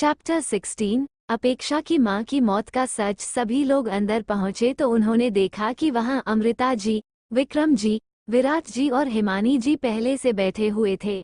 Chapter 16 अपेक्षा की मां की मौत का सच। सभी लोग अंदर पहुंचे तो उन्होंने देखा कि वहां अमृता जी, विक्रम जी, विराट जी और हिमानी जी पहले से बैठे हुए थे।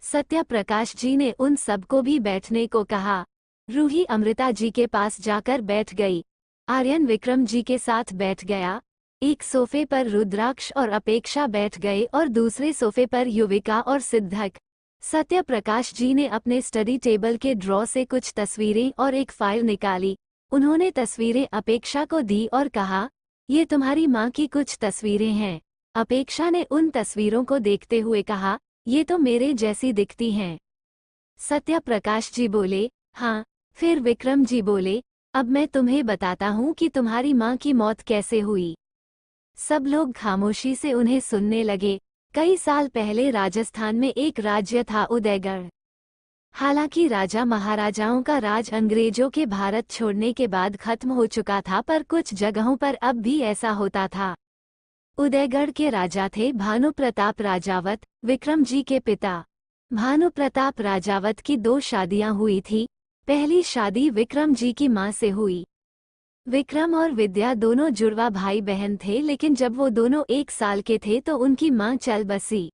सत्या प्रकाश जी ने उन सबको भी बैठने को कहा। रूही अमृता जी के पास जाकर बैठ गई। आर्यन विक्रम जी के साथ बैठ गया। एक सोफे पर रुद्राक्ष और अपेक्षा बैठ गए और दूसरे सोफे पर युविका और सिद्धक। सत्य प्रकाश जी ने अपने स्टडी टेबल के ड्रॉ से कुछ तस्वीरें और एक फाइल निकाली। उन्होंने तस्वीरें अपेक्षा को दी और कहा, ये तुम्हारी माँ की कुछ तस्वीरें हैं। अपेक्षा ने उन तस्वीरों को देखते हुए कहा, ये तो मेरे जैसी दिखती हैं। सत्या प्रकाश जी बोले, हाँ। फिर विक्रम जी बोले, अब मैं तुम्हें बताता हूँ कि तुम्हारी माँ की मौत कैसे हुई। सब लोग खामोशी से उन्हें सुनने लगे। कई साल पहले राजस्थान में एक राज्य था उदयगढ़। हालांकि राजा महाराजाओं का राज अंग्रेजों के भारत छोड़ने के बाद खत्म हो चुका था, पर कुछ जगहों पर अब भी ऐसा होता था। उदयगढ़ के राजा थे भानु प्रताप राजावत, विक्रम जी के पिता। भानु प्रताप राजावत की 2 शादियां हुई थी। पहली शादी विक्रम जी की मां से हुई। विक्रम और विद्या दोनों जुड़वा भाई बहन थे, लेकिन जब वो दोनों 1 साल के थे तो उनकी मां चल बसी।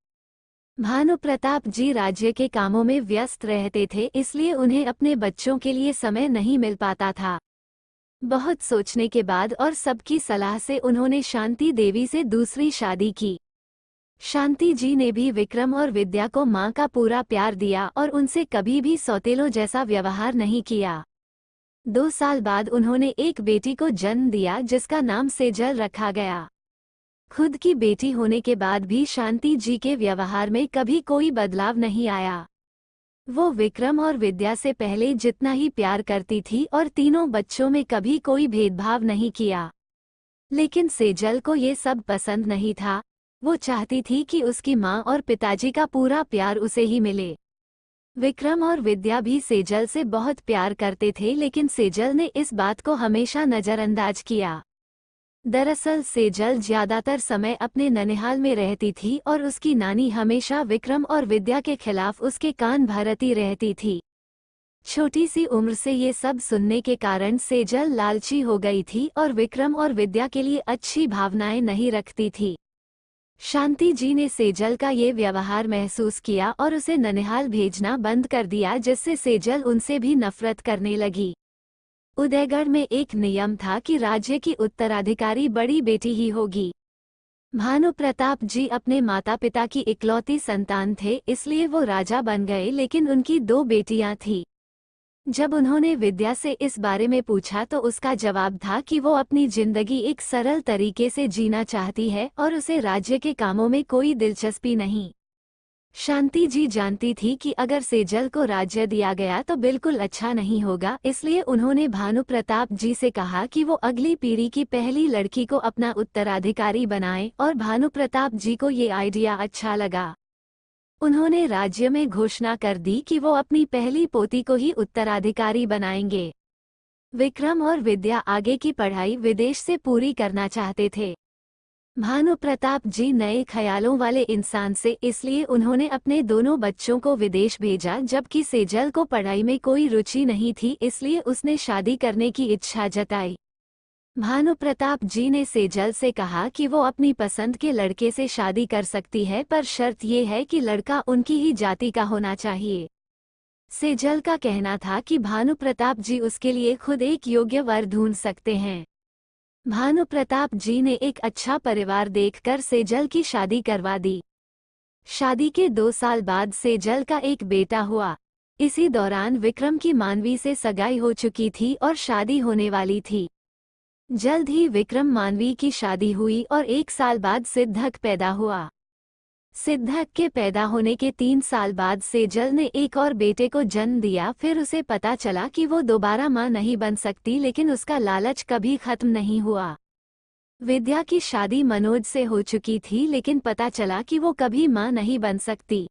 भानु प्रताप जी राज्य के कामों में व्यस्त रहते थे, इसलिए उन्हें अपने बच्चों के लिए समय नहीं मिल पाता था। बहुत सोचने के बाद और सबकी सलाह से उन्होंने शांति देवी से दूसरी शादी की। शांति जी ने भी विक्रम और विद्या को मां का पूरा प्यार दिया और उनसे कभी भी सौतेलों जैसा व्यवहार नहीं किया। 2 साल बाद उन्होंने एक बेटी को जन्म दिया जिसका नाम सेजल रखा गया। खुद की बेटी होने के बाद भी शांति जी के व्यवहार में कभी कोई बदलाव नहीं आया। वो विक्रम और विद्या से पहले जितना ही प्यार करती थी और तीनों बच्चों में कभी कोई भेदभाव नहीं किया। लेकिन सेजल को ये सब पसंद नहीं था। वो चाहती थी कि उसकी माँ और पिताजी का पूरा प्यार उसे ही मिले। विक्रम और विद्या भी सेजल से बहुत प्यार करते थे, लेकिन सेजल ने इस बात को हमेशा नज़रअंदाज किया। दरअसल सेजल ज्यादातर समय अपने ननिहाल में रहती थी और उसकी नानी हमेशा विक्रम और विद्या के खिलाफ उसके कान भरती रहती थी। छोटी सी उम्र से ये सब सुनने के कारण सेजल लालची हो गई थी और विक्रम और विद्या के लिए अच्छी भावनाएं नहीं रखती थी। शांति जी ने सेजल का ये व्यवहार महसूस किया और उसे ननिहाल भेजना बंद कर दिया, जिससे सेजल उनसे भी नफरत करने लगी। उदयगढ़ में एक नियम था कि राज्य की उत्तराधिकारी बड़ी बेटी ही होगी। भानु प्रताप जी अपने माता पिता की इकलौती संतान थे, इसलिए वो राजा बन गए, लेकिन उनकी 2 बेटियां थीं। जब उन्होंने विद्या से इस बारे में पूछा तो उसका जवाब था कि वो अपनी जिंदगी एक सरल तरीके से जीना चाहती है और उसे राज्य के कामों में कोई दिलचस्पी नहीं। शांति जी जानती थी कि अगर सेजल को राज्य दिया गया तो बिल्कुल अच्छा नहीं होगा, इसलिए उन्होंने भानु प्रताप जी से कहा कि वो अगली पीढ़ी की पहली लड़की को अपना उत्तराधिकारी बनाएं, और भानु प्रताप जी को ये आइडिया अच्छा लगा। उन्होंने राज्य में घोषणा कर दी कि वो अपनी पहली पोती को ही उत्तराधिकारी बनाएंगे। विक्रम और विद्या आगे की पढ़ाई विदेश से पूरी करना चाहते थे। भानु प्रताप जी नए ख्यालों वाले इंसान से, इसलिए उन्होंने अपने दोनों बच्चों को विदेश भेजा, जबकि सेजल को पढ़ाई में कोई रुचि नहीं थी, इसलिए उसने शादी करने की इच्छा जताई। भानु प्रताप जी ने सेजल से कहा कि वो अपनी पसंद के लड़के से शादी कर सकती है, पर शर्त ये है कि लड़का उनकी ही जाति का होना चाहिए। सेजल का कहना था कि भानु प्रताप जी उसके लिए खुद एक योग्य वर ढूंढ सकते हैं। भानु प्रताप जी ने एक अच्छा परिवार देखकर सेजल की शादी करवा दी। शादी के 2 साल बाद सेजल का एक बेटा हुआ। इसी दौरान विक्रम की मानवी से सगाई हो चुकी थी और शादी होने वाली थी। जल्द ही विक्रम मानवी की शादी हुई और 1 साल बाद सिद्धक पैदा हुआ। सिद्धक के पैदा होने के 3 साल बाद सेजल ने एक और बेटे को जन्म दिया। फिर उसे पता चला कि वो दोबारा मां नहीं बन सकती, लेकिन उसका लालच कभी खत्म नहीं हुआ। विद्या की शादी मनोज से हो चुकी थी, लेकिन पता चला कि वो कभी मां नहीं बन सकती।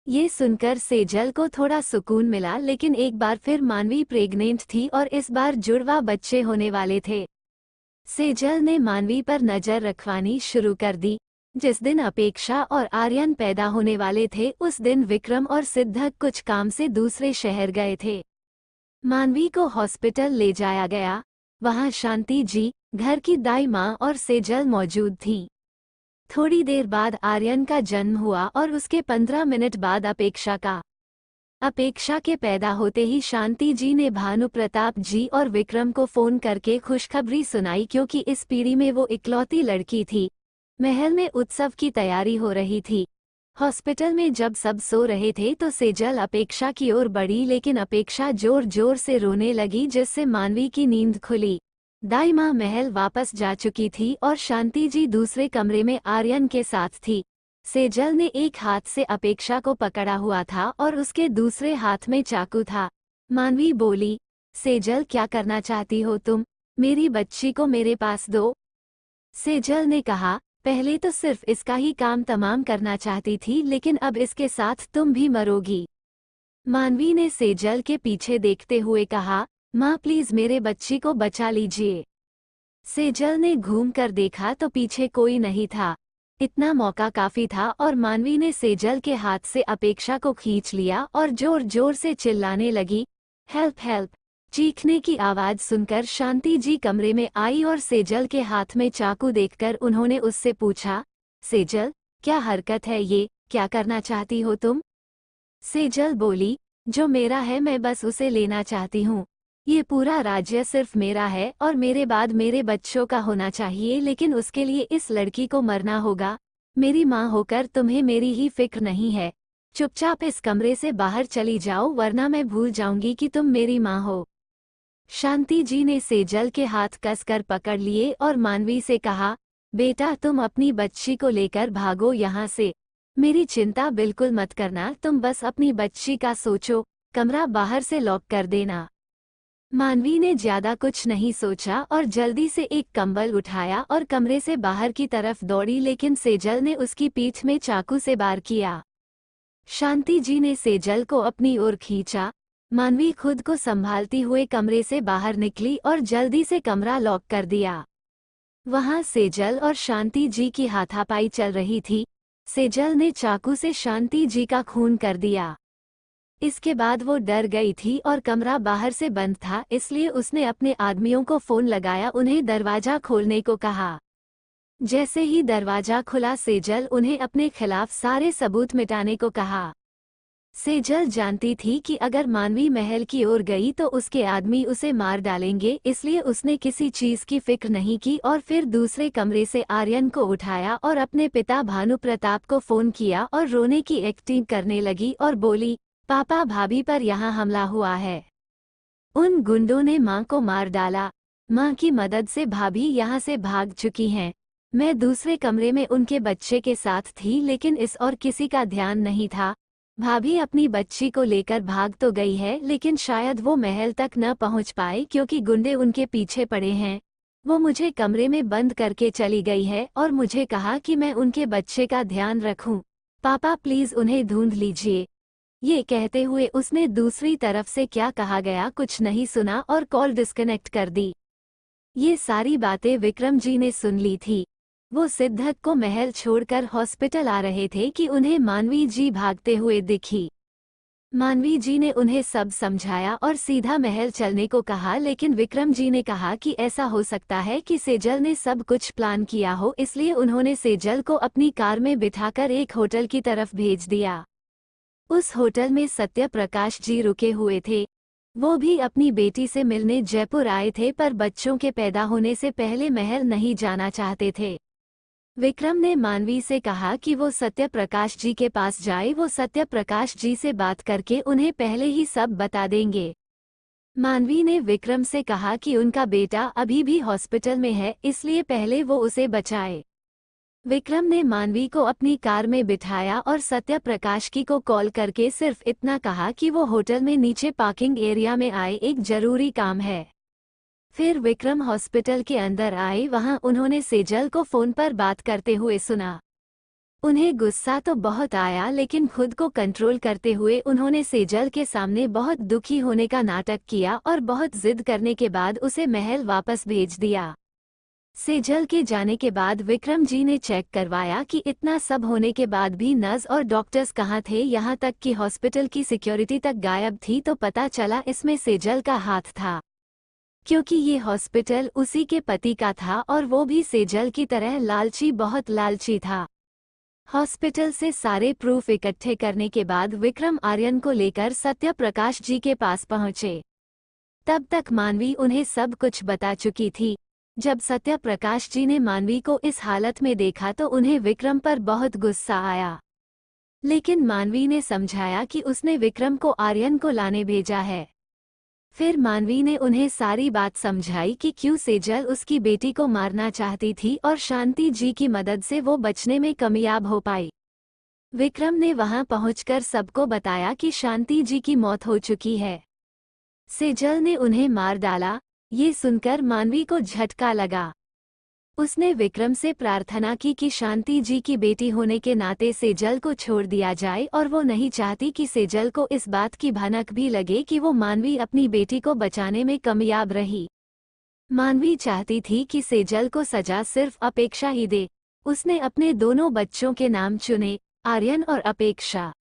ये सुनकर सेजल को थोड़ा सुकून मिला, लेकिन एक बार फिर मानवी प्रेग्नेंट थी और इस बार जुड़वा बच्चे होने वाले थे। सेजल ने मानवी पर नजर रखवानी शुरू कर दी। जिस दिन अपेक्षा और आर्यन पैदा होने वाले थे, उस दिन विक्रम और सिद्धक कुछ काम से दूसरे शहर गए थे। मानवी को हॉस्पिटल ले जाया गया। वहां शांति जी, घर की दाई माँ और सेजल मौजूद थी। थोड़ी देर बाद आर्यन का जन्म हुआ और उसके 15 मिनट बाद अपेक्षा का। अपेक्षा के पैदा होते ही शांति जी ने भानु प्रताप जी और विक्रम को फोन करके खुशखबरी सुनाई, क्योंकि इस पीढ़ी में वो इकलौती लड़की थी। महल में उत्सव की तैयारी हो रही थी। हॉस्पिटल में जब सब सो रहे थे तो सेजल अपेक्षा की ओर बढ़ी, लेकिन अपेक्षा जोर जोर से रोने लगी, जिससे मानवी की नींद खुली। दाई माँ महल वापस जा चुकी थी और शांति जी दूसरे कमरे में आर्यन के साथ थी। सेजल ने एक हाथ से अपेक्षा को पकड़ा हुआ था और उसके दूसरे हाथ में चाकू था। मानवी बोली, सेजल क्या करना चाहती हो तुम? मेरी बच्ची को मेरे पास दो। सेजल ने कहा, पहले तो सिर्फ इसका ही काम तमाम करना चाहती थी, लेकिन अब इसके साथ तुम भी मरोगी। मानवी ने सेजल के पीछे देखते हुए कहा, माँ प्लीज मेरे बच्ची को बचा लीजिए। सेजल ने घूम कर देखा तो पीछे कोई नहीं था। इतना मौका काफी था और मानवी ने सेजल के हाथ से अपेक्षा को खींच लिया और जोर जोर से चिल्लाने लगी, हेल्प हेल्प। चीखने की आवाज सुनकर शांति जी कमरे में आई और सेजल के हाथ में चाकू देखकर उन्होंने उससे पूछा, सेजल क्या हरकत है ये, क्या करना चाहती हो तुम? सेजल बोली, जो मेरा है मैं बस उसे लेना चाहती हूँ। ये पूरा राज्य सिर्फ मेरा है और मेरे बाद मेरे बच्चों का होना चाहिए, लेकिन उसके लिए इस लड़की को मरना होगा। मेरी माँ होकर तुम्हें मेरी ही फिक्र नहीं है। चुपचाप इस कमरे से बाहर चली जाओ, वरना मैं भूल जाऊंगी कि तुम मेरी माँ हो। शांति जी ने सेजल के हाथ कसकर पकड़ लिए और मानवी से कहा, बेटा तुम अपनी बच्ची को लेकर भागो यहाँ से। मेरी चिंता बिल्कुल मत करना, तुम बस अपनी बच्ची का सोचो। कमरा बाहर से लॉक कर देना। मानवी ने ज्यादा कुछ नहीं सोचा और जल्दी से एक कंबल उठाया और कमरे से बाहर की तरफ दौड़ी, लेकिन सेजल ने उसकी पीठ में चाकू से वार किया। शांति जी ने सेजल को अपनी ओर खींचा। मानवी खुद को संभालती हुए कमरे से बाहर निकली और जल्दी से कमरा लॉक कर दिया। वहां सेजल और शांति जी की हाथापाई चल रही थी। सेजल ने चाकू से शांति जी का खून कर दिया। इसके बाद वो डर गई थी और कमरा बाहर से बंद था, इसलिए उसने अपने आदमियों को फोन लगाया, उन्हें दरवाजा खोलने को कहा। जैसे ही दरवाजा खुला सेजल उन्हें अपने खिलाफ सारे सबूत मिटाने को कहा। सेजल जानती थी कि अगर मानवी महल की ओर गई तो उसके आदमी उसे मार डालेंगे, इसलिए उसने किसी चीज की फिक्र नहीं की और फिर दूसरे कमरे से आर्यन को उठाया और अपने पिता भानु प्रताप को फोन किया और रोने की एक्टिंग करने लगी और बोली, पापा भाभी पर यहाँ हमला हुआ है। उन गुंडों ने माँ को मार डाला। माँ की मदद से भाभी यहाँ से भाग चुकी हैं। मैं दूसरे कमरे में उनके बच्चे के साथ थी, लेकिन इस और किसी का ध्यान नहीं था। भाभी अपनी बच्ची को लेकर भाग तो गई है, लेकिन शायद वो महल तक न पहुंच पाए क्योंकि गुंडे उनके पीछे पड़े हैं। वो मुझे कमरे में बंद करके चली गई है और मुझे कहा कि मैं उनके बच्चे का ध्यान रखूं। पापा प्लीज उन्हें ढूंढ लीजिए। ये कहते हुए उसने दूसरी तरफ से क्या कहा गया कुछ नहीं सुना और कॉल डिस्कनेक्ट कर दी। ये सारी बातें विक्रम जी ने सुन ली थी। वो सिद्धक को महल छोड़कर हॉस्पिटल आ रहे थे कि उन्हें मानवी जी भागते हुए दिखी। मानवी जी ने उन्हें सब समझाया और सीधा महल चलने को कहा, लेकिन विक्रम जी ने कहा कि ऐसा हो सकता है कि सेजल ने सब कुछ प्लान किया हो, इसलिए उन्होंने सेजल को अपनी कार में बिठाकर एक होटल की तरफ भेज दिया। उस होटल में सत्य प्रकाश जी रुके हुए थे। वो भी अपनी बेटी से मिलने जयपुर आए थे, पर बच्चों के पैदा होने से पहले महल नहीं जाना चाहते थे। विक्रम ने मानवी से कहा कि वो सत्य प्रकाश जी के पास जाए, वो सत्य प्रकाश जी से बात करके उन्हें पहले ही सब बता देंगे। मानवी ने विक्रम से कहा कि उनका बेटा अभी भी हॉस्पिटल में है, इसलिए पहले वो उसे बचाए। विक्रम ने मानवी को अपनी कार में बिठाया और सत्य प्रकाश की को कॉल करके सिर्फ इतना कहा कि वो होटल में नीचे पार्किंग एरिया में आए, एक जरूरी काम है। फिर विक्रम हॉस्पिटल के अंदर आए। वहां उन्होंने सेजल को फोन पर बात करते हुए सुना। उन्हें गुस्सा तो बहुत आया, लेकिन खुद को कंट्रोल करते हुए उन्होंने सेजल के सामने बहुत दुखी होने का नाटक किया और बहुत जिद करने के बाद उसे महल वापस भेज दिया। सेजल के जाने के बाद विक्रम जी ने चेक करवाया कि इतना सब होने के बाद भी नर्स और डॉक्टर्स कहाँ थे, यहाँ तक कि हॉस्पिटल की सिक्योरिटी तक गायब थी। तो पता चला इसमें सेजल का हाथ था, क्योंकि ये हॉस्पिटल उसी के पति का था और वो भी सेजल की तरह लालची, बहुत लालची था। हॉस्पिटल से सारे प्रूफ इकट्ठे करने के बाद विक्रम आर्यन को लेकर सत्य प्रकाश जी के पास पहुंचे। तब तक मानवी उन्हें सब कुछ बता चुकी थी। जब सत्य प्रकाश जी ने मानवी को इस हालत में देखा तो उन्हें विक्रम पर बहुत गुस्सा आया, लेकिन मानवी ने समझाया कि उसने विक्रम को आर्यन को लाने भेजा है। फिर मानवी ने उन्हें सारी बात समझाई कि क्यों सेजल उसकी बेटी को मारना चाहती थी और शांति जी की मदद से वो बचने में कामयाब हो पाई। विक्रम ने वहां पहुंचकर सबको बताया कि शांति जी की मौत हो चुकी है, सेजल ने उन्हें मार डाला। ये सुनकर मानवी को झटका लगा। उसने विक्रम से प्रार्थना की कि शांति जी की बेटी होने के नाते सेजल को छोड़ दिया जाए और वो नहीं चाहती कि सेजल को इस बात की भनक भी लगे कि वो मानवी अपनी बेटी को बचाने में कामयाब रही। मानवी चाहती थी कि सेजल को सजा सिर्फ अपेक्षा ही दे। उसने अपने दोनों बच्चों के नाम चुने, आर्यन और अपेक्षा।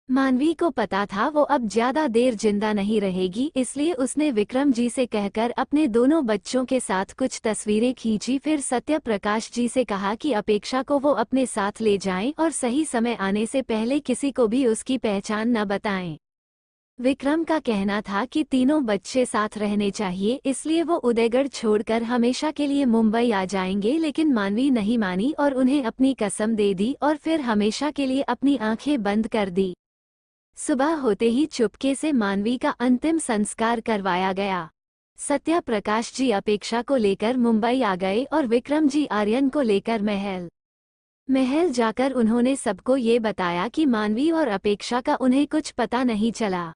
मानवी को पता था वो अब ज्यादा देर जिंदा नहीं रहेगी, इसलिए उसने विक्रम जी से कहकर अपने दोनों बच्चों के साथ कुछ तस्वीरें खींची। फिर सत्य प्रकाश जी से कहा कि अपेक्षा को वो अपने साथ ले जाएं और सही समय आने से पहले किसी को भी उसकी पहचान न बताएं। विक्रम का कहना था कि तीनों बच्चे साथ रहने चाहिए, इसलिए वो उदयगढ़ छोड़कर हमेशा के लिए मुंबई आ जाएंगे। लेकिन मानवी नहीं मानी और उन्हें अपनी कसम दे दी और फिर हमेशा के लिए अपनी आंखें बंद कर दी। सुबह होते ही चुपके से मानवी का अंतिम संस्कार करवाया गया। सत्या प्रकाश जी अपेक्षा को लेकर मुंबई आ गए और विक्रम जी आर्यन को लेकर महल जाकर उन्होंने सबको ये बताया कि मानवी और अपेक्षा का उन्हें कुछ पता नहीं चला।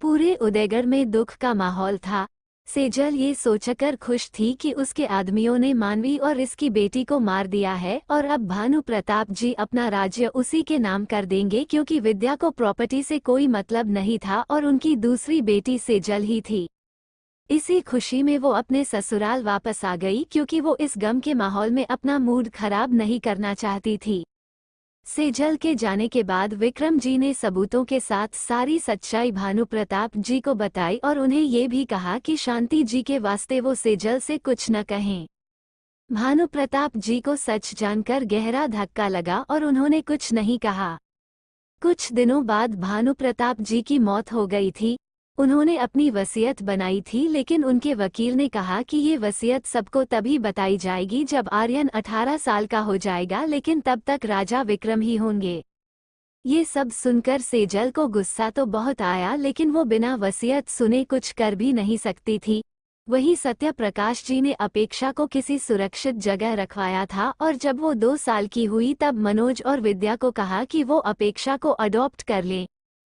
पूरे उदयगढ़ में दुख का माहौल था। सेजल ये सोचकर खुश थी कि उसके आदमियों ने मानवी और इसकी बेटी को मार दिया है और अब भानु प्रताप जी अपना राज्य उसी के नाम कर देंगे, क्योंकि विद्या को प्रॉपर्टी से कोई मतलब नहीं था और उनकी दूसरी बेटी सेजल ही थी। इसी खुशी में वो अपने ससुराल वापस आ गई, क्योंकि वो इस गम के माहौल में अपना मूड खराब नहीं करना चाहती थी। सेजल के जाने के बाद विक्रम जी ने सबूतों के साथ सारी सच्चाई भानु प्रताप जी को बताई और उन्हें ये भी कहा कि शांति जी के वास्ते वो सेजल से कुछ न कहें। भानु प्रताप जी को सच जानकर गहरा धक्का लगा और उन्होंने कुछ नहीं कहा। कुछ दिनों बाद भानु प्रताप जी की मौत हो गई थी। उन्होंने अपनी वसीयत बनाई थी, लेकिन उनके वकील ने कहा कि ये वसीयत सबको तभी बताई जाएगी जब आर्यन 18 साल का हो जाएगा, लेकिन तब तक राजा विक्रम ही होंगे। ये सब सुनकर सेजल को गुस्सा तो बहुत आया, लेकिन वो बिना वसीयत सुने कुछ कर भी नहीं सकती थी। वहीं सत्य प्रकाश जी ने अपेक्षा को किसी सुरक्षित जगह रखवाया था और जब वो 2 साल की हुई तब मनोज और विद्या को कहा कि वो अपेक्षा को अडॉप्ट कर लें।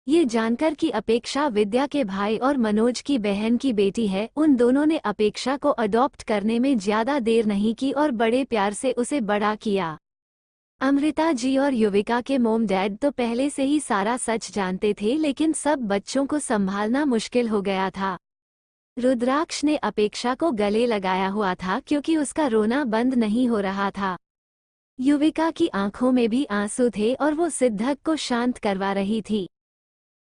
ये जानकर कि अपेक्षा विद्या के भाई और मनोज की बहन की बेटी है, उन दोनों ने अपेक्षा को अडॉप्ट करने में ज्यादा देर नहीं की और बड़े प्यार से उसे बड़ा किया। अमृता जी और युविका के मॉम डैड तो पहले से ही सारा सच जानते थे, लेकिन सब बच्चों को संभालना मुश्किल हो गया था। रुद्राक्ष ने अपेक्षा को गले लगाया हुआ था, क्योंकि उसका रोना बंद नहीं हो रहा था। युविका की आंखों में भी आंसू थे और वो सिद्धक को शांत करवा रही थी।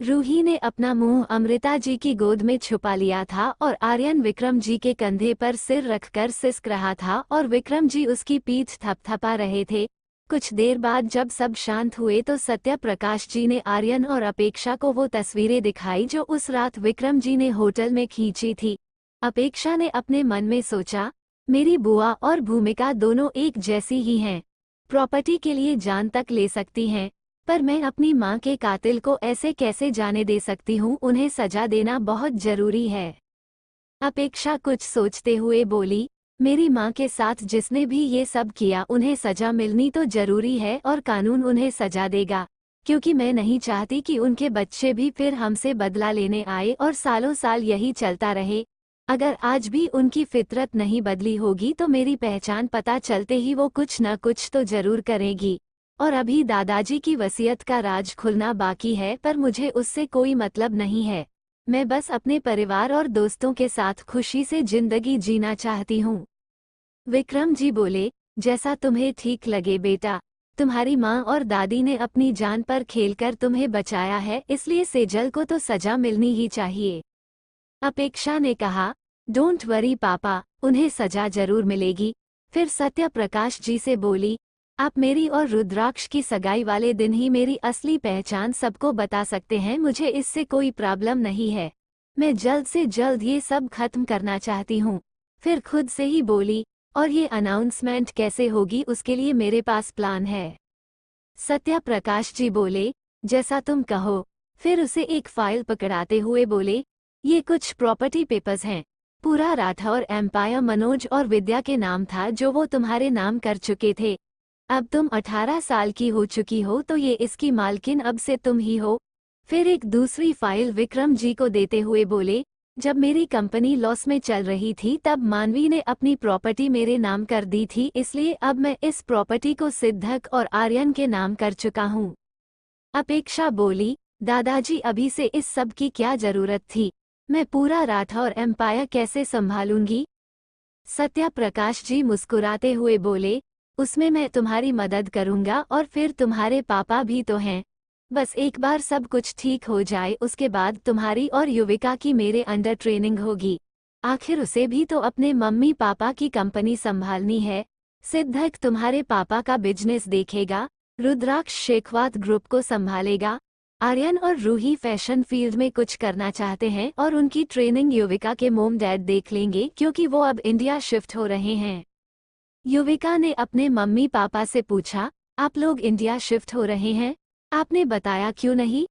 रूही ने अपना मुंह अमृता जी की गोद में छुपा लिया था और आर्यन विक्रम जी के कंधे पर सिर रखकर सिसक रहा था और विक्रम जी उसकी पीठ थपथपा रहे थे। कुछ देर बाद जब सब शांत हुए तो सत्य प्रकाश जी ने आर्यन और अपेक्षा को वो तस्वीरें दिखाई जो उस रात विक्रम जी ने होटल में खींची थी। अपेक्षा ने अपने मन में सोचा, मेरी बुआ और भूमिका दोनों एक जैसी ही हैं, प्रॉपर्टी के लिए जान तक ले सकती हैं, पर मैं अपनी माँ के कातिल को ऐसे कैसे जाने दे सकती हूँ, उन्हें सजा देना बहुत जरूरी है। अपेक्षा कुछ सोचते हुए बोली, मेरी माँ के साथ जिसने भी ये सब किया उन्हें सजा मिलनी तो जरूरी है और कानून उन्हें सजा देगा, क्योंकि मैं नहीं चाहती कि उनके बच्चे भी फिर हमसे बदला लेने आए और सालों साल यही चलता रहे। अगर आज भी उनकी फितरत नहीं बदली होगी तो मेरी पहचान पता चलते ही वो कुछ न कुछ तो जरूर करेगी। और अभी दादाजी की वसीयत का राज खुलना बाकी है, पर मुझे उससे कोई मतलब नहीं है। मैं बस अपने परिवार और दोस्तों के साथ खुशी से जिंदगी जीना चाहती हूँ। विक्रम जी बोले, जैसा तुम्हें ठीक लगे बेटा। तुम्हारी माँ और दादी ने अपनी जान पर खेलकर तुम्हें बचाया है, इसलिए सेजल को तो सजा मिलनी ही चाहिए। अपेक्षा ने कहा, डोंट वरी पापा, उन्हें सजा जरूर मिलेगी। फिर सत्य प्रकाश जी से बोली, आप मेरी और रुद्राक्ष की सगाई वाले दिन ही मेरी असली पहचान सबको बता सकते हैं, मुझे इससे कोई प्रॉब्लम नहीं है। मैं जल्द से जल्द ये सब खत्म करना चाहती हूँ। फिर खुद से ही बोली, और ये अनाउंसमेंट कैसे होगी उसके लिए मेरे पास प्लान है। सत्या प्रकाश जी बोले, जैसा तुम कहो। फिर उसे एक फाइल पकड़ाते हुए बोले, ये कुछ प्रॉपर्टी पेपर्स हैं। पूरा राठौर एम्पायर मनोज और विद्या के नाम था जो वो तुम्हारे नाम कर चुके थे। अब तुम 18 साल की हो चुकी हो तो ये इसकी मालकिन अब से तुम ही हो। फिर एक दूसरी फाइल विक्रम जी को देते हुए बोले, जब मेरी कंपनी लॉस में चल रही थी तब मानवी ने अपनी प्रॉपर्टी मेरे नाम कर दी थी, इसलिए अब मैं इस प्रॉपर्टी को सिद्धक और आर्यन के नाम कर चुका हूँ। अपेक्षा बोली, दादाजी अभी से इस सब की क्या जरूरत थी, मैं पूरा राठौर एम्पायर कैसे संभालूंगी। सत्या प्रकाश जी मुस्कुराते हुए बोले, उसमें मैं तुम्हारी मदद करूंगा और फिर तुम्हारे पापा भी तो हैं। बस एक बार सब कुछ ठीक हो जाए उसके बाद तुम्हारी और युविका की मेरे अंडर ट्रेनिंग होगी। आखिर उसे भी तो अपने मम्मी पापा की कंपनी संभालनी है। सिद्धक तुम्हारे पापा का बिजनेस देखेगा, रुद्राक्ष शेखवात ग्रुप को संभालेगा, आर्यन और रूही फैशन फील्ड में कुछ करना चाहते हैं और उनकी ट्रेनिंग युविका के मोम डैड देख लेंगे क्योंकि वो अब इंडिया शिफ्ट हो रहे हैं। युविका ने अपने मम्मी पापा से पूछा, आप लोग इंडिया शिफ्ट हो रहे हैं, आपने बताया क्यों नहीं।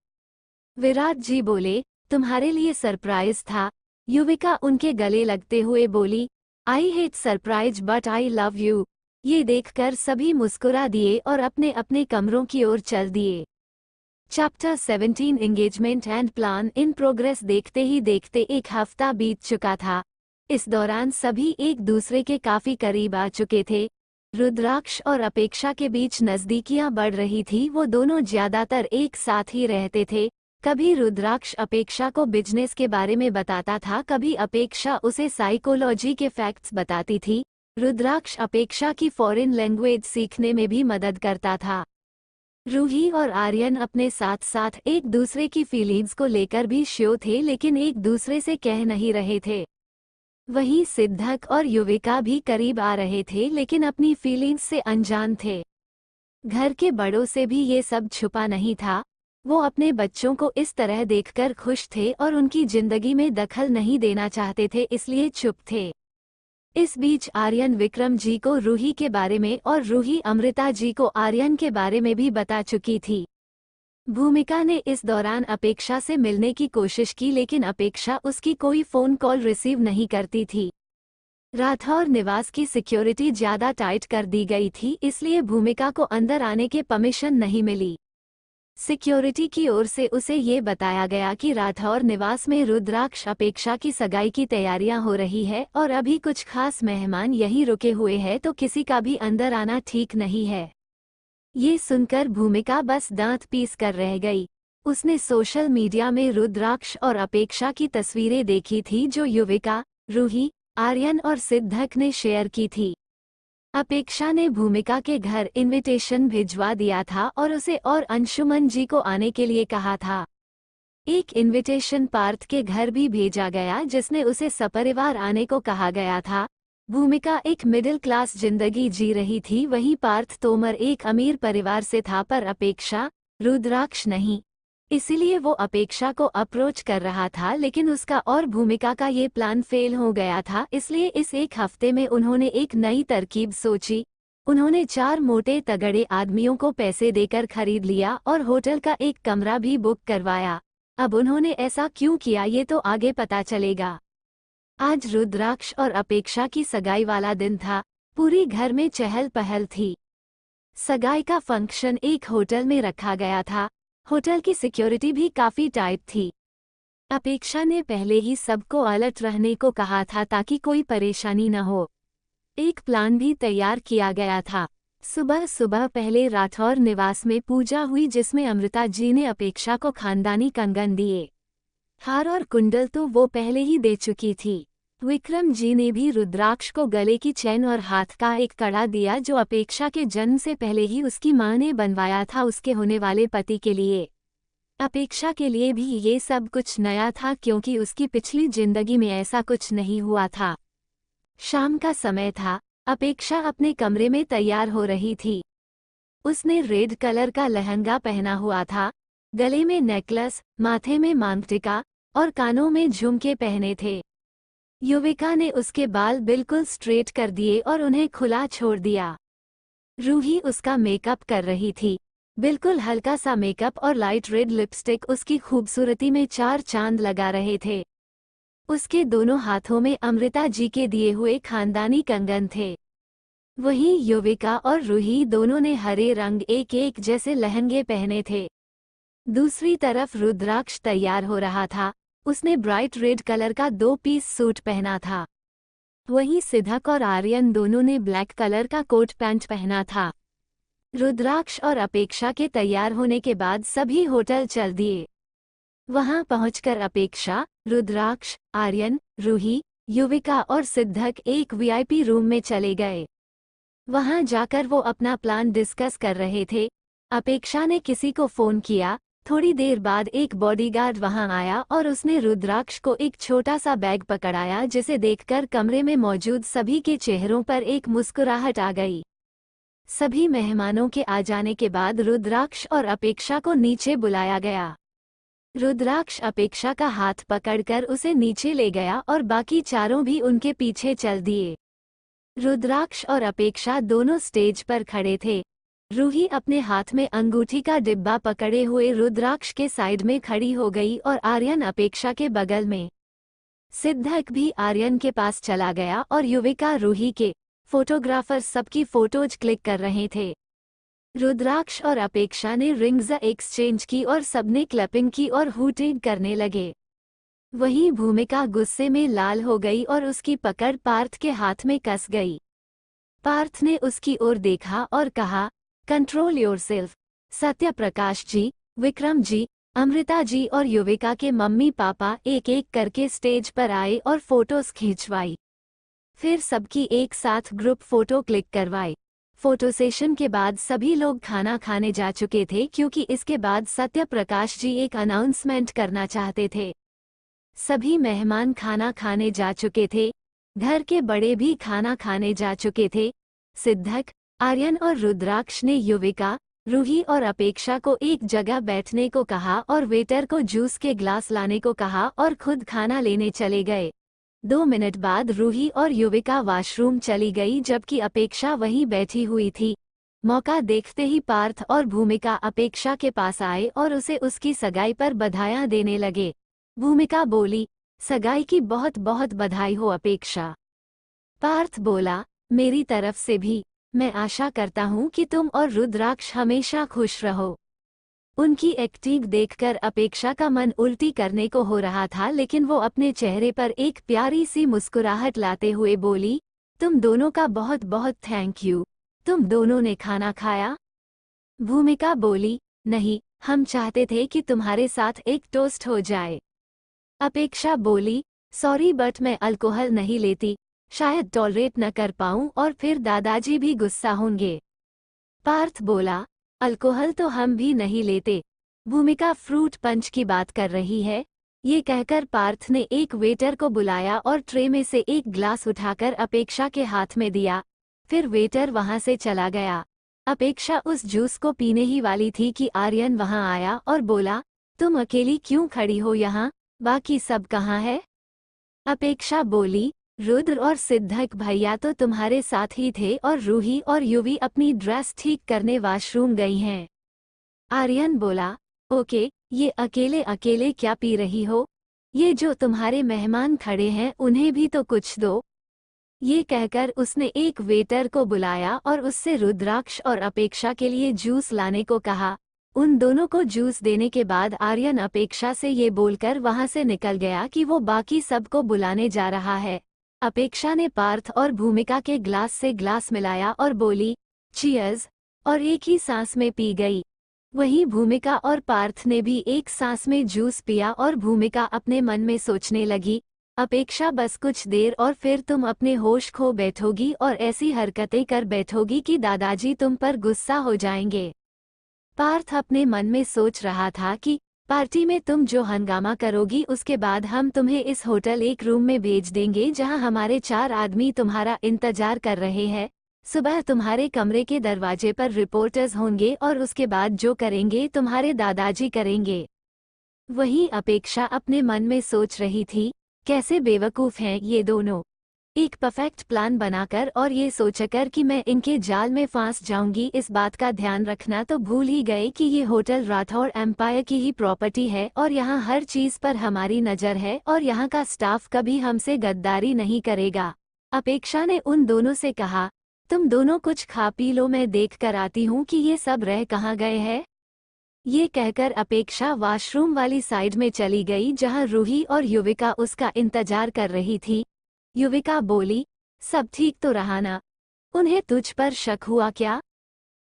विराट जी बोले, तुम्हारे लिए सरप्राइज था। युविका उनके गले लगते हुए बोली, I hate surprise but I love you. ये देखकर सभी मुस्कुरा दिए और अपने अपने कमरों की ओर चल दिए। Chapter 17 engagement and plan in progress. देखते ही देखते एक हफ्ता बीत चुका था। इस दौरान सभी एक दूसरे के काफी करीब आ चुके थे। रुद्राक्ष और अपेक्षा के बीच नजदीकियां बढ़ रही थी। वो दोनों ज्यादातर एक साथ ही रहते थे। कभी रुद्राक्ष अपेक्षा को बिजनेस के बारे में बताता था, कभी अपेक्षा उसे साइकोलॉजी के फैक्ट्स बताती थी। रुद्राक्ष अपेक्षा की फॉरेन लैंग्वेज सीखने में भी मदद करता था। रूही और आर्यन अपने साथ साथ एक दूसरे की फीलिंग्स को लेकर भी श्योर थे, लेकिन एक दूसरे से कह नहीं रहे थे। वहीं सिद्धक और युविका भी करीब आ रहे थे लेकिन अपनी फीलिंग्स से अनजान थे। घर के बड़ों से भी ये सब छुपा नहीं था। वो अपने बच्चों को इस तरह देखकर खुश थे और उनकी जिंदगी में दखल नहीं देना चाहते थे, इसलिए चुप थे। इस बीच आर्यन विक्रम जी को रूही के बारे में और रूही अमृता जी को आर्यन के बारे में भी बता चुकी थी। भूमिका ने इस दौरान अपेक्षा से मिलने की कोशिश की लेकिन अपेक्षा उसकी कोई फोन कॉल रिसीव नहीं करती थी। राठौर निवास की सिक्योरिटी ज्यादा टाइट कर दी गई थी, इसलिए भूमिका को अंदर आने के परमिशन नहीं मिली। सिक्योरिटी की ओर से उसे ये बताया गया कि राठौर निवास में रुद्राक्ष अपेक्षा की सगाई की तैयारियां हो रही है और अभी कुछ खास मेहमान यहीं रुके हुए हैं, तो किसी का भी अंदर आना ठीक नहीं है। ये सुनकर भूमिका बस दांत पीस कर रह गई। उसने सोशल मीडिया में रुद्राक्ष और अपेक्षा की तस्वीरें देखी थी जो युविका, रूही, आर्यन और सिद्धक ने शेयर की थी। अपेक्षा ने भूमिका के घर इनविटेशन भिजवा दिया था और उसे और अंशुमन जी को आने के लिए कहा था। एक इनविटेशन पार्थ के घर भी भेजा गया जिसने उसे सपरिवार आने को कहा गया था। भूमिका एक मिडिल क्लास जिंदगी जी रही थी, वहीं पार्थ तोमर एक अमीर परिवार से था, पर अपेक्षा, रुद्राक्ष नहीं। इसीलिए वो अपेक्षा को अप्रोच कर रहा था, लेकिन उसका और भूमिका का ये प्लान फेल हो गया था। इसलिए इस एक हफ्ते में उन्होंने एक नई तरकीब सोची। उन्होंने 4 मोटे तगड़े आदमियों को पैसे देकर खरीद लिया और होटल का एक कमरा भी बुक करवाया। अब उन्होंने ऐसा क्यों किया ये तो आगे पता चलेगा। आज रुद्राक्ष और अपेक्षा की सगाई वाला दिन था। पूरी घर में चहल पहल थी। सगाई का फंक्शन एक होटल में रखा गया था। होटल की सिक्योरिटी भी काफी टाइट थी। अपेक्षा ने पहले ही सबको अलर्ट रहने को कहा था ताकि कोई परेशानी न हो। एक प्लान भी तैयार किया गया था। सुबह सुबह पहले राठौर निवास में पूजा हुई जिसमें अमृता जी ने अपेक्षा को खानदानी कंगन दिए। हार और कुंडल तो वो पहले ही दे चुकी थी। विक्रम जी ने भी रुद्राक्ष को गले की चैन और हाथ का एक कड़ा दिया जो अपेक्षा के जन्म से पहले ही उसकी मां ने बनवाया था उसके होने वाले पति के लिए। अपेक्षा के लिए भी ये सब कुछ नया था क्योंकि उसकी पिछली जिंदगी में ऐसा कुछ नहीं हुआ था। शाम का समय था। अपेक्षा अपने कमरे में तैयार हो रही थी। उसने रेड कलर का लहंगा पहना हुआ था, गले में नेकलेस, माथे में मांगटिका और कानों में झुमके पहने थे। युविका ने उसके बाल बिल्कुल स्ट्रेट कर दिए और उन्हें खुला छोड़ दिया। रूही उसका मेकअप कर रही थी। बिल्कुल हल्का सा मेकअप और लाइट रेड लिपस्टिक उसकी खूबसूरती में चार चांद लगा रहे थे। उसके दोनों हाथों में अमृता जी के दिए हुए खानदानी कंगन थे। वहीं युविका और रूही दोनों ने हरे रंग एक एक जैसे लहंगे पहने थे। दूसरी तरफ रुद्राक्ष तैयार हो रहा था। उसने ब्राइट रेड कलर का 2 पीस सूट पहना था। वहीं सिद्धक और आर्यन दोनों ने ब्लैक कलर का कोट पैंट पहना था। रुद्राक्ष और अपेक्षा के तैयार होने के बाद सभी होटल चल दिए। वहां पहुंचकर अपेक्षा, रुद्राक्ष, आर्यन, रूही, युविका और सिद्धक एक वीआईपी रूम में चले गए। वहां जाकर वो अपना प्लान डिस्कस कर रहे थे। अपेक्षा ने किसी को फोन किया। थोड़ी देर बाद एक बॉडीगार्ड वहां आया और उसने रुद्राक्ष को एक छोटा सा बैग पकड़ाया जिसे देखकर कमरे में मौजूद सभी के चेहरों पर एक मुस्कुराहट आ गई। सभी मेहमानों के आ जाने के बाद रुद्राक्ष और अपेक्षा को नीचे बुलाया गया। रुद्राक्ष अपेक्षा का हाथ पकड़कर उसे नीचे ले गया और बाकी चारों भी उनके पीछे चल दिए। रुद्राक्ष और अपेक्षा दोनों स्टेज पर खड़े थे। रूही अपने हाथ में अंगूठी का डिब्बा पकड़े हुए रुद्राक्ष के साइड में खड़ी हो गई और आर्यन अपेक्षा के बगल में। सिद्धक भी आर्यन के पास चला गया और युविका रूही के फोटोग्राफर सबकी फोटोज क्लिक कर रहे थे। रुद्राक्ष और अपेक्षा ने रिंग्स एक्सचेंज की और सबने क्लैपिंग की और हूटिंग करने लगे। वहीं भूमिका गुस्से में लाल हो गई और उसकी पकड़ पार्थ के हाथ में कस गई। पार्थ ने उसकी ओर देखा और कहा, कंट्रोल योरसेल्फ। सत्य प्रकाश जी, विक्रम जी, अमृता जी और युविका के मम्मी पापा एक एक करके स्टेज पर आए और फोटोज खींचवाई। फिर सबकी एक साथ ग्रुप फोटो क्लिक करवाई। फोटो सेशन के बाद सभी लोग खाना खाने जा चुके थे क्योंकि इसके बाद सत्य प्रकाश जी एक अनाउंसमेंट करना चाहते थे। सभी मेहमान खाना खाने जा चुके थे। घर के बड़े भी खाना खाने जा चुके थे। सिद्धक, आर्यन और रुद्राक्ष ने युविका, रूही और अपेक्षा को एक जगह बैठने को कहा और वेटर को जूस के ग्लास लाने को कहा और खुद खाना लेने चले गए। 2 मिनट बाद रूही और युविका वॉशरूम चली गई जबकि अपेक्षा वहीं बैठी हुई थी। मौका देखते ही पार्थ और भूमिका अपेक्षा के पास आए और उसे उसकी सगाई पर बधाइयां देने लगे। भूमिका बोली, सगाई की बहुत बहुत बधाई हो अपेक्षा। पार्थ बोला, मेरी तरफ से भी। मैं आशा करता हूँ कि तुम और रुद्राक्ष हमेशा खुश रहो। उनकी एक्टिंग देखकर अपेक्षा का मन उल्टी करने को हो रहा था लेकिन वो अपने चेहरे पर एक प्यारी सी मुस्कुराहट लाते हुए बोली, तुम दोनों का बहुत बहुत थैंक यू। तुम दोनों ने खाना खाया? भूमिका बोली, नहीं, हम चाहते थे कि तुम्हारे साथ एक टोस्ट हो जाए। अपेक्षा बोली, सॉरी बट मैं अल्कोहल नहीं लेती, शायद टॉलरेट न कर पाऊं और फिर दादाजी भी गुस्सा होंगे। पार्थ बोला, अल्कोहल तो हम भी नहीं लेते। भूमिका फ्रूट पंच की बात कर रही है। ये कहकर पार्थ ने एक वेटर को बुलाया और ट्रे में से एक ग्लास उठाकर अपेक्षा के हाथ में दिया। फिर वेटर वहां से चला गया। अपेक्षा उस जूस को पीने ही वाली थी कि आर्यन वहां आया और बोला, तुम अकेली क्यों खड़ी हो यहाँ, बाकी सब कहाँ है? अपेक्षा बोली, रुद्र और सिद्धक भैया तो तुम्हारे साथ ही थे और रूही और युवी अपनी ड्रेस ठीक करने वॉशरूम गई हैं। आर्यन बोला, ओके, ये अकेले अकेले क्या पी रही हो? ये जो तुम्हारे मेहमान खड़े हैं उन्हें भी तो कुछ दो। ये कहकर उसने एक वेटर को बुलाया और उससे रुद्राक्ष और अपेक्षा के लिए जूस लाने को कहा। उन दोनों को जूस देने के बाद आर्यन अपेक्षा से ये बोलकर वहां से निकल गया कि वो बाकी सबको बुलाने जा रहा है। अपेक्षा ने पार्थ और भूमिका के ग्लास से ग्लास मिलाया और बोली, चीयर्स, और एक ही सांस में पी गई। वहीं भूमिका और पार्थ ने भी एक सांस में जूस पिया और भूमिका अपने मन में सोचने लगी, अपेक्षा बस कुछ देर और फिर तुम अपने होश खो बैठोगी और ऐसी हरकतें कर बैठोगी कि दादाजी तुम पर गुस्सा हो जाएंगे। पार्थ अपने मन में सोच रहा था कि पार्टी में तुम जो हंगामा करोगी उसके बाद हम तुम्हें इस होटल एक रूम में भेज देंगे जहां हमारे 4 आदमी तुम्हारा इंतजार कर रहे हैं। सुबह तुम्हारे कमरे के दरवाजे पर रिपोर्टर्स होंगे और उसके बाद जो करेंगे तुम्हारे दादाजी करेंगे। वहीं अपेक्षा अपने मन में सोच रही थी, कैसे बेवकूफ हैं ये दोनों। एक परफेक्ट प्लान बनाकर और ये सोचकर कि मैं इनके जाल में फांस जाऊंगी, इस बात का ध्यान रखना तो भूल ही गए कि ये होटल राठौर एम्पायर की ही प्रॉपर्टी है और यहाँ हर चीज पर हमारी नजर है और यहाँ का स्टाफ कभी हमसे गद्दारी नहीं करेगा। अपेक्षा ने उन दोनों से कहा, तुम दोनों कुछ खा पी लो, मैं देख कर आती हूँ कि ये सब रह कहाँ गए हैं। ये कहकर अपेक्षा वॉशरूम वाली साइड में चली गई जहां रूही और युविका उसका इंतजार कर रही थी। युविका बोली, सब ठीक तो रहा ना? उन्हें तुझ पर शक हुआ क्या?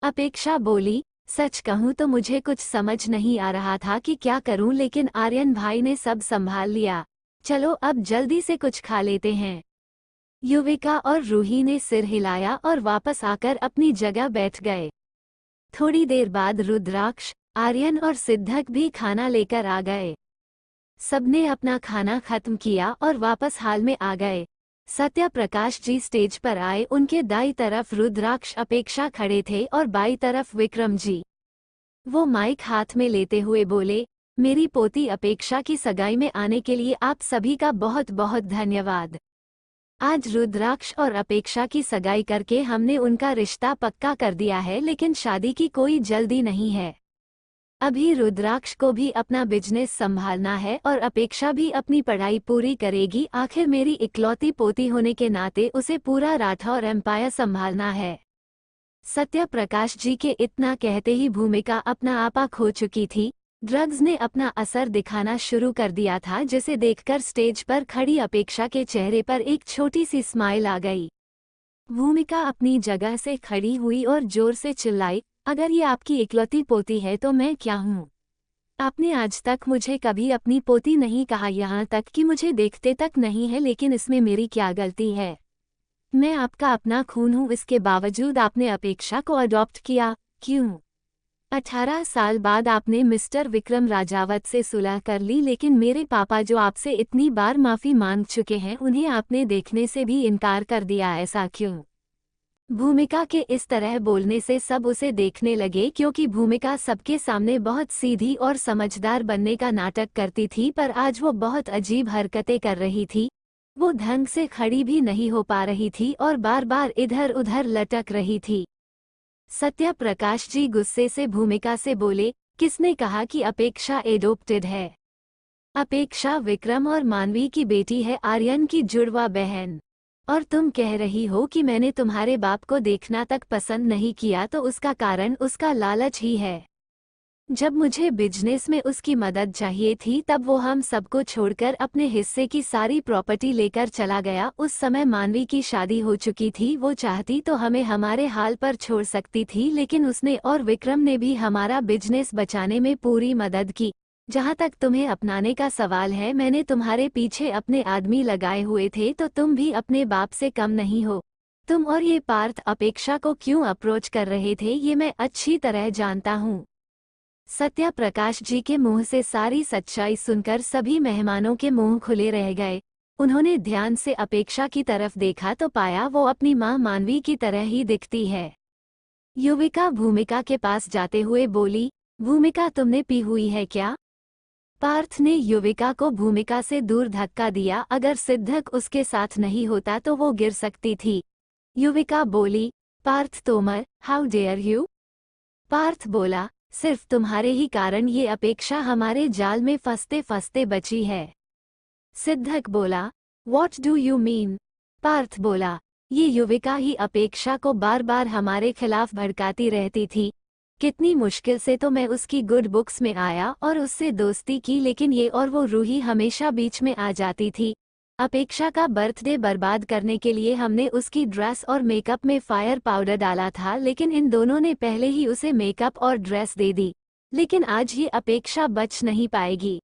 अपेक्षा बोली, सच कहूँ तो मुझे कुछ समझ नहीं आ रहा था कि क्या करूँ, लेकिन आर्यन भाई ने सब संभाल लिया। चलो अब जल्दी से कुछ खा लेते हैं। युविका और रूही ने सिर हिलाया और वापस आकर अपनी जगह बैठ गए। थोड़ी देर बाद रुद्राक्ष, आर्यन और सिद्धक भी खाना लेकर आ गए। सबने अपना खाना खत्म किया और वापस हाल में आ गए। सत्य प्रकाश जी स्टेज पर आए, उनके दाईं तरफ रुद्राक्ष अपेक्षा खड़े थे और बाईं तरफ विक्रम जी। वो माइक हाथ में लेते हुए बोले, मेरी पोती अपेक्षा की सगाई में आने के लिए आप सभी का बहुत बहुत धन्यवाद। आज रुद्राक्ष और अपेक्षा की सगाई करके हमने उनका रिश्ता पक्का कर दिया है, लेकिन शादी की कोई जल्दी नहीं है। अभी रुद्राक्ष को भी अपना बिजनेस संभालना है और अपेक्षा भी अपनी पढ़ाई पूरी करेगी। आखिर मेरी इकलौती पोती होने के नाते उसे पूरा राठौर एम्पायर संभालना है। सत्य प्रकाश जी के इतना कहते ही भूमिका अपना आपा खो चुकी थी। ड्रग्स ने अपना असर दिखाना शुरू कर दिया था, जिसे देखकर स्टेज पर खड़ी अपेक्षा के चेहरे पर एक छोटी सी स्माइल आ गई। भूमिका अपनी जगह से खड़ी हुई और जोर से चिल्लाई, अगर ये आपकी इकलौती पोती है तो मैं क्या हूँ? आपने आज तक मुझे कभी अपनी पोती नहीं कहा, यहाँ तक कि मुझे देखते तक नहीं है, लेकिन इसमें मेरी क्या गलती है? मैं आपका अपना खून हूँ, इसके बावजूद आपने अपेक्षा को अडॉप्ट किया, क्यों? 18 साल बाद आपने मिस्टर विक्रम राजावत से सुलह कर ली, लेकिन मेरे पापा जो आपसे इतनी बार माफ़ी मांग चुके हैं, उन्हें आपने देखने से भी इनकार कर दिया, ऐसा क्यों? भूमिका के इस तरह बोलने से सब उसे देखने लगे, क्योंकि भूमिका सबके सामने बहुत सीधी और समझदार बनने का नाटक करती थी, पर आज वो बहुत अजीब हरकतें कर रही थी। वो ढंग से खड़ी भी नहीं हो पा रही थी और बार बार इधर उधर लटक रही थी। सत्य प्रकाश जी गुस्से से भूमिका से बोले, किसने कहा कि अपेक्षा एडोप्टेड है? अपेक्षा विक्रम और मानवी की बेटी है, आर्यन की जुड़वा बहन। और तुम कह रही हो कि मैंने तुम्हारे बाप को देखना तक पसंद नहीं किया, तो उसका कारण उसका लालच ही है। जब मुझे बिजनेस में उसकी मदद चाहिए थी तब वो हम सबको छोड़कर अपने हिस्से की सारी प्रॉपर्टी लेकर चला गया। उस समय मानवी की शादी हो चुकी थी, वो चाहती तो हमें हमारे हाल पर छोड़ सकती थी, लेकिन उसने और विक्रम ने भी हमारा बिजनेस बचाने में पूरी मदद की। जहाँ तक तुम्हें अपनाने का सवाल है, मैंने तुम्हारे पीछे अपने आदमी लगाए हुए थे, तो तुम भी अपने बाप से कम नहीं हो। तुम और ये पार्थ अपेक्षा को क्यों अप्रोच कर रहे थे, ये मैं अच्छी तरह जानता हूँ। सत्या प्रकाश जी के मुंह से सारी सच्चाई सुनकर सभी मेहमानों के मुंह खुले रह गए। उन्होंने ध्यान से अपेक्षा की तरफ देखा तो पाया वो अपनी माँ मानवी की तरह ही दिखती है। युविका भूमिका के पास जाते हुए बोली, भूमिका तुमने पी हुई है क्या? पार्थ ने युविका को भूमिका से दूर धक्का दिया, अगर सिद्धक उसके साथ नहीं होता तो वो गिर सकती थी। युविका बोली, Parth Tomar, how dare you? Parth बोला, सिर्फ तुम्हारे ही कारण ये अपेक्षा हमारे जाल में फंसते फंसते बची है। सिद्धक बोला, what do you mean? Parth बोला, ये युविका ही अपेक्षा को बार बार हमारे खिलाफ भड़काती रहती थी। कितनी मुश्किल से तो मैं उसकी गुड बुक्स में आया और उससे दोस्ती की, लेकिन ये और वो रूही हमेशा बीच में आ जाती थी। अपेक्षा का बर्थडे बर्बाद करने के लिए हमने उसकी ड्रेस और मेकअप में फायर पाउडर डाला था, लेकिन इन दोनों ने पहले ही उसे मेकअप और ड्रेस दे दी। लेकिन आज ये अपेक्षा बच नहीं पाएगी।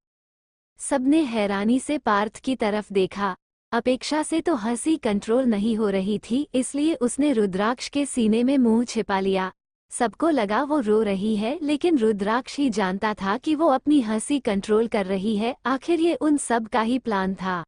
सबने हैरानी से पार्थ की तरफ देखा। अपेक्षा से तो हंसी कंट्रोल नहीं हो रही थी, इसलिए उसने रुद्राक्ष के सीने में मुंह छिपा लिया। सबको लगा वो रो रही है, लेकिन रुद्राक्ष ही जानता था कि वो अपनी हंसी कंट्रोल कर रही है। आखिर ये उन सब का ही प्लान था।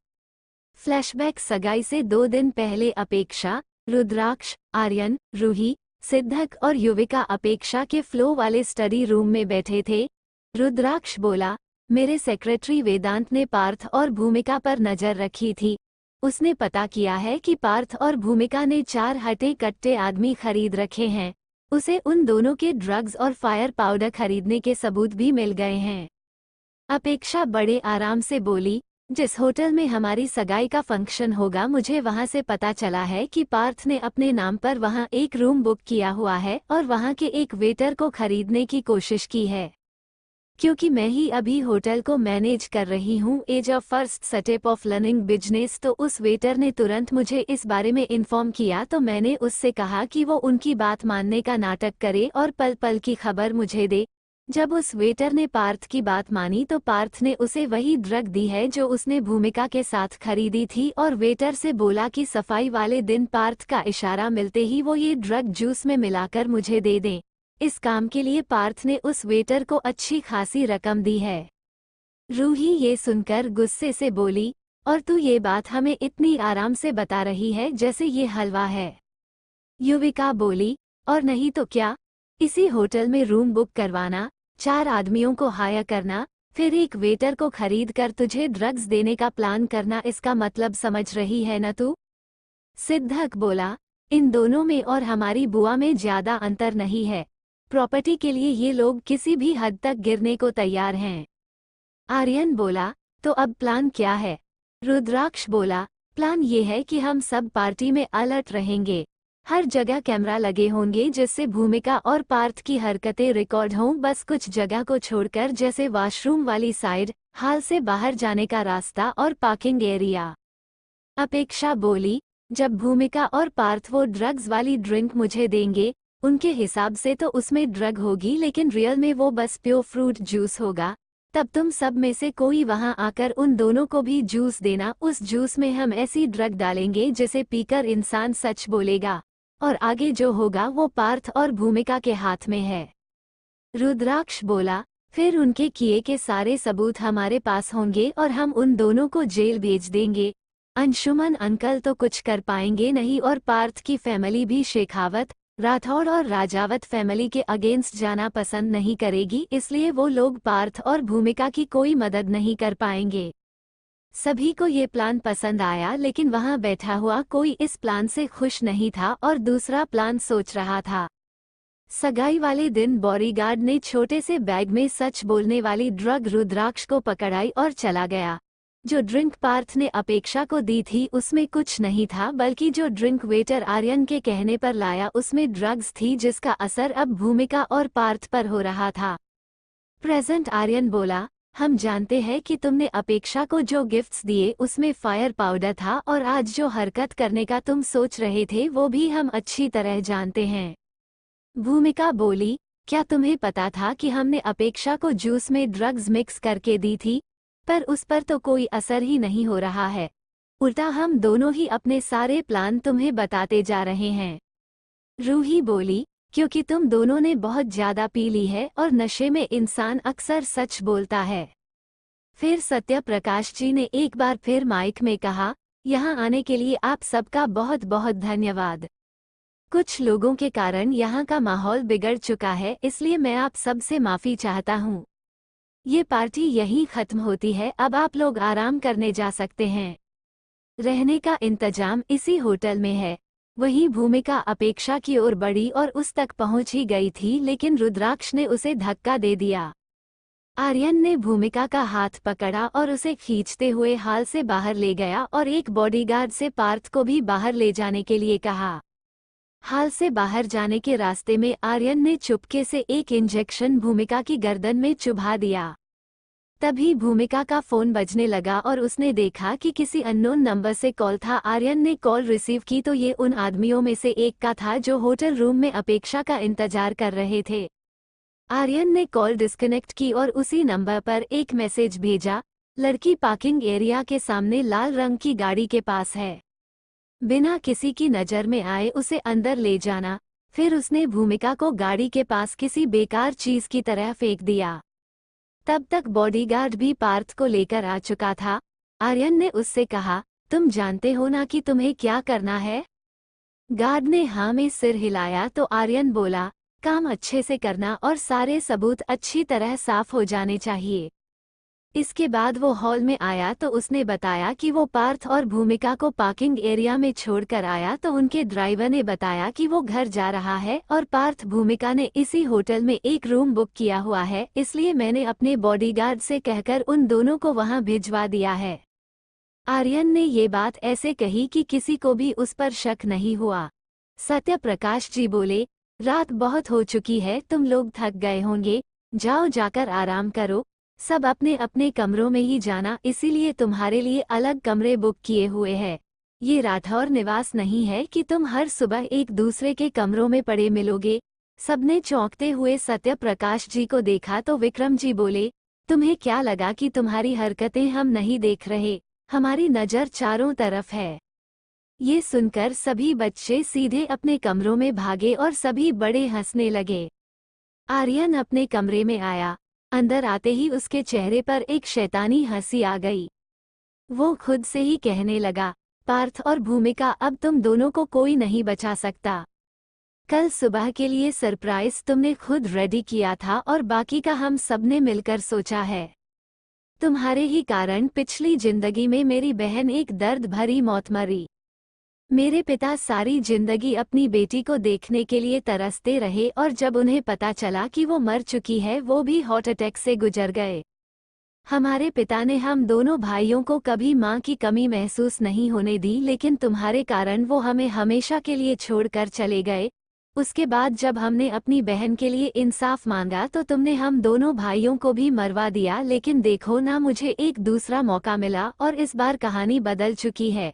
फ्लैशबैक सगाई से 2 दिन पहले अपेक्षा, रुद्राक्ष, आर्यन, रूही, सिद्धक और युविका अपेक्षा के फ्लो वाले स्टडी रूम में बैठे थे। रुद्राक्ष बोला, मेरे सेक्रेटरी वेदांत ने पार्थ और भूमिका पर नजर रखी थी। उसने पता किया है कि पार्थ और भूमिका ने 4 हटे कट्टे आदमी खरीद रखे हैं। उसे उन दोनों के ड्रग्स और फायर पाउडर खरीदने के सबूत भी मिल गए हैं। अपेक्षा बड़े आराम से बोली, जिस होटल में हमारी सगाई का फंक्शन होगा, मुझे वहां से पता चला है कि पार्थ ने अपने नाम पर वहां एक रूम बुक किया हुआ है और वहां के एक वेटर को खरीदने की कोशिश की है। क्योंकि मैं ही अभी होटल को मैनेज कर रही हूँ as a first step of learning business, तो उस वेटर ने तुरंत मुझे इस बारे में इन्फॉर्म किया। तो मैंने उससे कहा कि वो उनकी बात मानने का नाटक करे और पल पल की खबर मुझे दे। जब उस वेटर ने पार्थ की बात मानी तो पार्थ ने उसे वही ड्रग दी है जो उसने भूमिका के साथ खरीदी थी, और वेटर से बोला कि सफाई वाले दिन पार्थ का इशारा मिलते ही वो ये ड्रग जूस में मिलाकर मुझे दे दें। इस काम के लिए पार्थ ने उस वेटर को अच्छी खासी रकम दी है। रूही ये सुनकर गुस्से से बोली, और तू ये बात हमें इतनी आराम से बता रही है जैसे ये हलवा है। युविका बोली, और नहीं तो क्या, इसी होटल में रूम बुक करवाना, 4 आदमियों को हायर करना, फिर एक वेटर को खरीद कर तुझे ड्रग्स देने का प्लान करना, इसका मतलब समझ रही है न तू? सिद्धक बोला, इन दोनों में और हमारी बुआ में ज्यादा अंतर नहीं है। प्रॉपर्टी के लिए ये लोग किसी भी हद तक गिरने को तैयार हैं। आर्यन बोला, तो अब प्लान क्या है? रुद्राक्ष बोला, प्लान ये है कि हम सब पार्टी में अलर्ट रहेंगे। हर जगह कैमरा लगे होंगे जिससे भूमिका और पार्थ की हरकतें रिकॉर्ड हों, बस कुछ जगह को छोड़कर, जैसे वॉशरूम वाली साइड, हाल से बाहर जाने का रास्ता और पार्किंग एरिया। अपेक्षा बोली, जब भूमिका और पार्थ वो ड्रग्स वाली ड्रिंक मुझे देंगे, उनके हिसाब से तो उसमें ड्रग होगी, लेकिन रियल में वो बस प्योर फ्रूट जूस होगा। तब तुम सब में से कोई वहां आकर उन दोनों को भी जूस देना। उस जूस में हम ऐसी ड्रग डालेंगे जिसे पीकर इंसान सच बोलेगा, और आगे जो होगा वो पार्थ और भूमिका के हाथ में है। रुद्राक्ष बोला, फिर उनके किए के सारे सबूत हमारे पास होंगे और हम उन दोनों को जेल भेज देंगे। अंशुमन अंकल तो कुछ कर पाएंगे नहीं, और पार्थ की फैमिली भी शेखावत, राठौड़ और राजावत फैमिली के अगेंस्ट जाना पसंद नहीं करेगी, इसलिए वो लोग पार्थ और भूमिका की कोई मदद नहीं कर पाएंगे। सभी को ये प्लान पसंद आया, लेकिन वहां बैठा हुआ कोई इस प्लान से खुश नहीं था और दूसरा प्लान सोच रहा था। सगाई वाले दिन बॉडीगार्ड ने छोटे से बैग में सच बोलने वाली ड्रग रुद्राक्ष को पकड़ाई और चला गया। जो ड्रिंक पार्थ ने अपेक्षा को दी थी उसमें कुछ नहीं था, बल्कि जो ड्रिंक वेटर आर्यन के कहने पर लाया उसमें ड्रग्स थी, जिसका असर अब भूमिका और पार्थ पर हो रहा था। प्रेजेंट आर्यन बोला, हम जानते हैं कि तुमने अपेक्षा को जो गिफ्ट्स दिए उसमें फायर पाउडर था, और आज जो हरकत करने का तुम सोच रहे थे वो भी हम अच्छी तरह जानते हैं। भूमिका बोली, क्या तुम्हें पता था कि हमने अपेक्षा को जूस में ड्रग्स मिक्स करके दी थी, पर उस पर तो कोई असर ही नहीं हो रहा है। उल्टा हम दोनों ही अपने सारे प्लान तुम्हें बताते जा रहे हैं। रूही बोली, क्योंकि तुम दोनों ने बहुत ज्यादा पी ली है और नशे में इंसान अक्सर सच बोलता है। फिर सत्य प्रकाश जी ने एक बार फिर माइक में कहा, यहाँ आने के लिए आप सबका बहुत बहुत धन्यवाद। कुछ लोगों के कारण यहाँ का माहौल बिगड़ चुका है, इसलिए मैं आप सबसे माफी चाहता हूँ। ये पार्टी यहीं खत्म होती है, अब आप लोग आराम करने जा सकते हैं। रहने का इंतजाम इसी होटल में है। वहीं भूमिका अपेक्षा की ओर बढ़ी और उस तक पहुंच ही गई थी, लेकिन रुद्राक्ष ने उसे धक्का दे दिया। आर्यन ने भूमिका का हाथ पकड़ा और उसे खींचते हुए हाल से बाहर ले गया और एक बॉडीगार्ड से पार्थ को भी बाहर ले जाने के लिए कहा। हाल से बाहर जाने के रास्ते में आर्यन ने चुपके से एक इंजेक्शन भूमिका की गर्दन में चुभा दिया। तभी भूमिका का फोन बजने लगा और उसने देखा कि किसी अननोन नंबर से कॉल था। आर्यन ने कॉल रिसीव की तो ये उन आदमियों में से एक का था जो होटल रूम में अपेक्षा का इंतजार कर रहे थे। आर्यन ने कॉल डिस्कनेक्ट की और उसी नंबर पर एक मैसेज भेजा, लड़की पार्किंग एरिया के सामने लाल रंग की गाड़ी के पास है। बिना किसी की नज़र में आए उसे अंदर ले जाना, फिर उसने भूमिका को गाड़ी के पास किसी बेकार चीज की तरह फेंक दिया। तब तक बॉडीगार्ड भी पार्थ को लेकर आ चुका था। आर्यन ने उससे कहा, तुम जानते हो ना कि तुम्हें क्या करना है? गार्ड ने हाँ में सिर हिलाया तो आर्यन बोला, काम अच्छे से करना और सारे सबूत अच्छी तरह साफ हो जाने चाहिए। इसके बाद वो हॉल में आया तो उसने बताया कि वो पार्थ और भूमिका को पार्किंग एरिया में छोड़कर आया तो उनके ड्राइवर ने बताया कि वो घर जा रहा है और पार्थ भूमिका ने इसी होटल में एक रूम बुक किया हुआ है, इसलिए मैंने अपने बॉडीगार्ड से कहकर उन दोनों को वहां भिजवा दिया है। आर्यन ने ये बात ऐसे कही कि किसी को भी उस पर शक नहीं हुआ। सत्य प्रकाश जी बोले, रात बहुत हो चुकी है, तुम लोग थक गए होंगे, जाओ जाकर आराम करो, सब अपने अपने कमरों में ही जाना, इसीलिए तुम्हारे लिए अलग कमरे बुक किए हुए हैं। ये राठौर निवास नहीं है कि तुम हर सुबह एक दूसरे के कमरों में पड़े मिलोगे। सबने चौंकते हुए सत्य प्रकाश जी को देखा तो विक्रम जी बोले, तुम्हें क्या लगा कि तुम्हारी हरकतें हम नहीं देख रहे? हमारी नज़र चारों तरफ है। ये सुनकर सभी बच्चे सीधे अपने कमरों में भागे और सभी बड़े हंसने लगे। आर्यन अपने कमरे में आया। अंदर आते ही उसके चेहरे पर एक शैतानी हंसी आ गई। वो खुद से ही कहने लगा, पार्थ और भूमिका, अब तुम दोनों को कोई नहीं बचा सकता। कल सुबह के लिए सरप्राइज तुमने खुद रेडी किया था और बाकी का हम सबने मिलकर सोचा है। तुम्हारे ही कारण पिछली जिंदगी में मेरी बहन एक दर्द भरी मौत मरी। मेरे पिता सारी जिंदगी अपनी बेटी को देखने के लिए तरसते रहे और जब उन्हें पता चला कि वो मर चुकी है वो भी हार्ट अटैक से गुजर गए। हमारे पिता ने हम दोनों भाइयों को कभी माँ की कमी महसूस नहीं होने दी, लेकिन तुम्हारे कारण वो हमें हमेशा के लिए छोड़कर चले गए। उसके बाद जब हमने अपनी बहन के लिए इंसाफ मांगा तो तुमने हम दोनों भाइयों को भी मरवा दिया, लेकिन देखो ना, मुझे एक दूसरा मौका मिला और इस बार कहानी बदल चुकी है।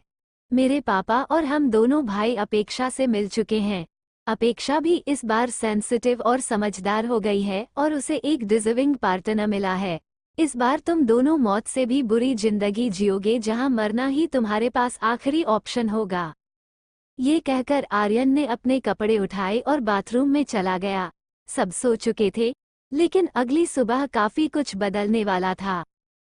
मेरे पापा और हम दोनों भाई अपेक्षा से मिल चुके हैं। अपेक्षा भी इस बार सेंसिटिव और समझदार हो गई है और उसे एक डिजर्विंग पार्टनर मिला है। इस बार तुम दोनों मौत से भी बुरी जिंदगी जियोगे, जहां मरना ही तुम्हारे पास आखिरी ऑप्शन होगा। ये कहकर आर्यन ने अपने कपड़े उठाए और बाथरूम में चला गया। सब सो चुके थे, लेकिन अगली सुबह काफी कुछ बदलने वाला था।